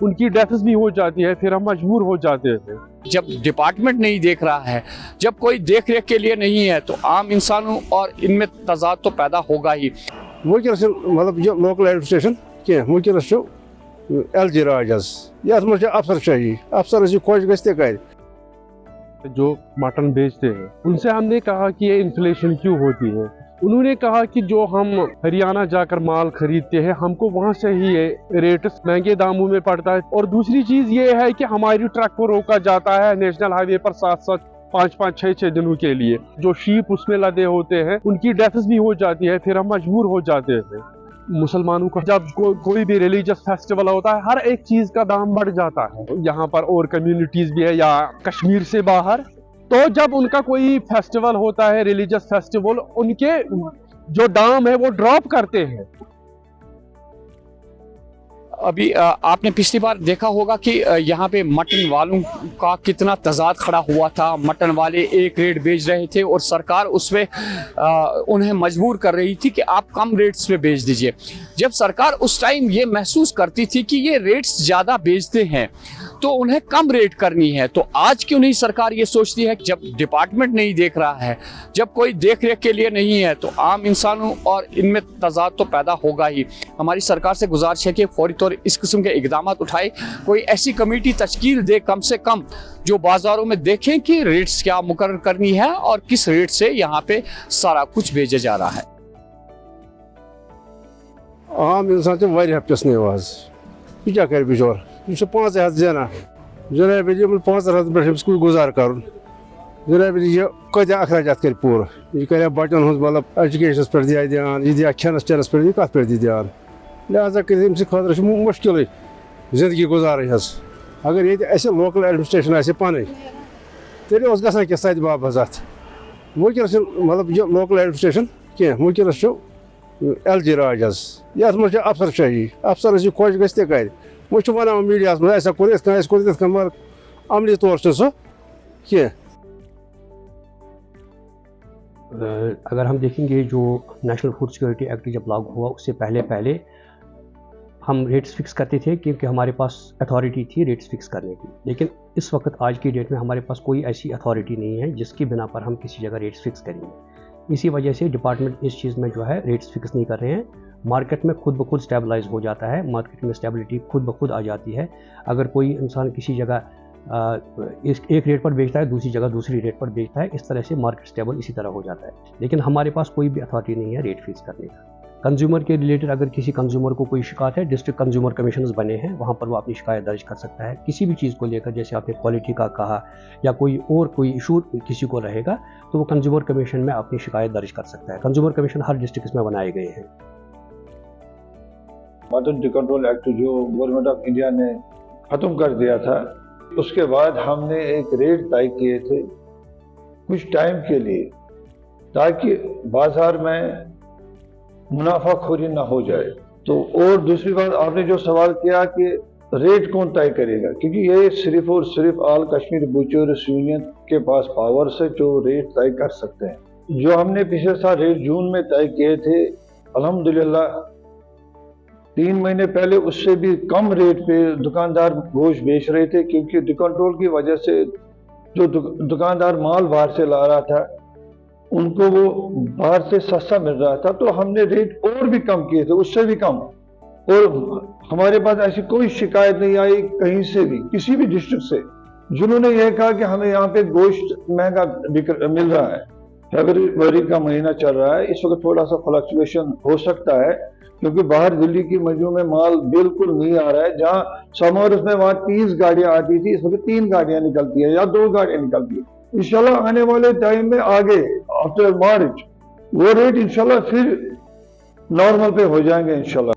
उनकी डेथ्स भी हो जाती है, फिर हम मजबूर हो जाते हैं। जब डिपार्टमेंट नहीं देख रहा है, जब कोई देख रेख के लिए नहीं है, तो आम इंसानों और इनमें तजाद तो पैदा होगा ही। वुनकस मतलब ये लोकल एडमिनिस्ट्रेशन कह वुनकस LG राज ये अफसर शाही अफसर खोज गए कर जो मटन बेचते हैं उनसे हमने कहा कि ये इन्फ्लेशन क्यों होती है। उन्होंने कहा कि जो हम हरियाणा जाकर माल खरीदते हैं हमको वहाँ से ही ये रेट महंगे दामों में पड़ता है। और दूसरी चीज़ ये है कि हमारी ट्रक को रोका जाता है नेशनल हाईवे पर 7-7, 5-5, 6-6 दिनों के लिए। जो शीप उसमें लदे होते हैं उनकी डेथ्स भी हो जाती है, फिर हम मजबूर हो जाते हैं। मुसलमानों का जब कोई भी रिलीजियस फेस्टिवल होता है हर एक चीज़ का दाम बढ़ जाता है। यहाँ पर और कम्युनिटीज़ भी है या कश्मीर से बाहर, तो जब उनका कोई फेस्टिवल होता है रिलीजियस फेस्टिवल, उनके जो दाम है वो ड्रॉप करते हैं। अभी आपने पिछली बार देखा होगा कि यहाँ पे मटन वालों का कितना तजाद खड़ा हुआ था। मटन वाले एक रेट बेच रहे थे और सरकार उसमें उन्हें मजबूर कर रही थी कि आप कम रेट्स पे बेच दीजिए। जब सरकार उस टाइम ये महसूस करती थी कि ये रेट्स ज़्यादा बेचते हैं तो उन्हें कम रेट करनी है, तो आज क्यों नहीं सरकार ये सोचती है कि जब डिपार्टमेंट नहीं देख रहा है, जब कोई देख रेख के लिए नहीं है, तो आम इंसानों और इनमें तजाद तो पैदा होगा ही। हमारी सरकार से गुजारिश है कि फौरी तौर इस किस्म के इकदाम उठाए, कोई ऐसी कमेटी तश्कील दे कम से कम जो बाजारों में देखें कि रेट्स क्या मुकर्रर करनी है और किस रेट से यहाँ पे सारा कुछ भेजा जा रहा है। आम इंसान पिसने आवाज यह क्या कर बिचौर यह 5 जना जनाब 5 पे गुजार कर जनाब यह कत अखराज कर पूर यह कर बचन मतलब एजुकेशन पे दिया ध्यान, यह दिया खेनस चेनस पे कत पे दी ध्यान, लिहाजा कर खतर मुश्किल जिंदगी गुजार। अगर ये लोकल एडमिनिस्ट्रेशन पान तेल ग कि सद बाबस अत वुनकस मतलब यह लोकल एडमिनिस्ट्रेशन कह वुनकस LG राज ये अफसर शाही अफसर खोज गए कर वो वन मीडिया ऐसा मगर अमली तौर सह कह। अगर हम देखेंगे जो नेशनल फूड सिक्योरिटी एक्ट जब लागू हुआ उससे पहले हम रेट्स फिक्स करते थे क्योंकि हमारे पास अथॉरिटी थी रेट्स फिक्स करने की। लेकिन इस वक्त आज की डेट में हमारे पास कोई ऐसी अथॉरिटी नहीं है जिसकी बिना पर हम किसी जगह रेट्स फिक्स करेंगे। इसी वजह से डिपार्टमेंट इस चीज़ में जो है रेट्स फिक्स नहीं कर रहे हैं। मार्केट में खुद ब खुद स्टेबलाइज हो जाता है, मार्केट में स्टेबिलिटी खुद ब खुद आ जाती है। अगर कोई इंसान किसी जगह एक रेट पर बेचता है, दूसरी जगह दूसरी रेट पर बेचता है, इस तरह से मार्केट स्टेबल इसी तरह हो जाता है। लेकिन हमारे पास कोई भी अथॉरिटी नहीं है रेट फिक्स करने का। कंज्यूमर के रिलेटेड अगर किसी कंज्यूमर को कोई शिकायत है, डिस्ट्रिक्ट कंज्यूमर कमीशनर्स बने हैं, वहाँ पर वो अपनी शिकायत दर्ज कर सकता है। किसी भी चीज़ को लेकर, जैसे आपने क्वालिटी का कहा या कोई इशू किसी को रहेगा तो वो कंज्यूमर कमीशन में अपनी शिकायत दर्ज कर सकता है। कंज्यूमर कमीशन हर डिस्ट्रिक्ट में बनाए गए हैं। मटन कंट्रोल एक्ट जो गवर्नमेंट ऑफ इंडिया ने ख़त्म कर दिया था, उसके बाद हमने एक रेट तय किए थे कुछ टाइम के लिए, ताकि बाजार में मुनाफाखोरी ना हो जाए। तो और दूसरी बात आपने जो सवाल किया कि रेट कौन तय करेगा, क्योंकि ये सिर्फ और सिर्फ ऑल कश्मीर बचर्स यूनियन के पास पावर से जो रेट तय कर सकते हैं। जो हमने पिछले साल रेट जून में तय किए थे, अल्हम्दुलिल्लाह 3 महीने पहले उससे भी कम रेट पे दुकानदार गोश्त बेच रहे थे, क्योंकि डिकंट्रोल की वजह से जो दुकानदार माल बाहर से ला रहा था उनको वो बाहर से सस्ता मिल रहा था। तो हमने रेट और भी कम किए थे, उससे भी कम, और हमारे पास ऐसी कोई शिकायत नहीं आई कहीं से भी, किसी भी डिस्ट्रिक्ट से जिन्होंने ये कहा कि हमें यहाँ पे गोश्त महंगा मिल रहा है। फरवरी का महीना चल रहा है, इस वक्त थोड़ा सा फ्लक्चुएशन हो सकता है क्योंकि बाहर दिल्ली की मंडियों में माल बिल्कुल नहीं आ रहा है। जहाँ समर्स में वहाँ 30 गाड़ियां आती थी, इस वक्त 3 गाड़ियां निकलती है या 2 गाड़ियां निकलती है। इंशाल्लाह आने वाले टाइम में आगे आफ्टर मार्च वो रेट इंशाल्लाह फिर नॉर्मल पे हो जाएंगे इंशाल्लाह।